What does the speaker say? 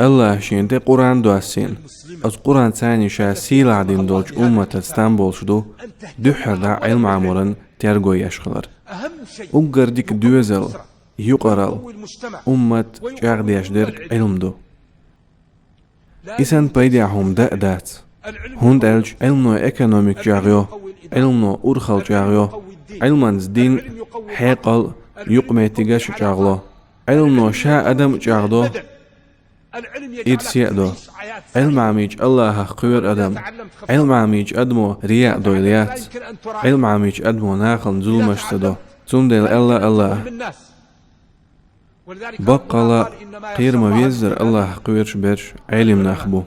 الله شين تي قرآن دواسين از قرآن ثاني شا سيلا دين دولش أمة استنبول شدو دحر دا علم عمرن تيرغو يشخلر أقر ديك دوزل يقرال أمة جاغديش درك علم دو إسان بيديعهم دات هند ألج علم نو إيكونوميك جاغيو علم نو أرخل جاغيو علمانز دين حيقل يقميتيغاش جاغلو علم نو شا أدم جاغدو إرسيادو علم عميج الله خير أدم علم عميج أدمو رياء دويليات علم عميج أدمو ناخل ظلمشتدو تندل الله بقلا قير ما بيزر الله قويرش برش علم ناخبو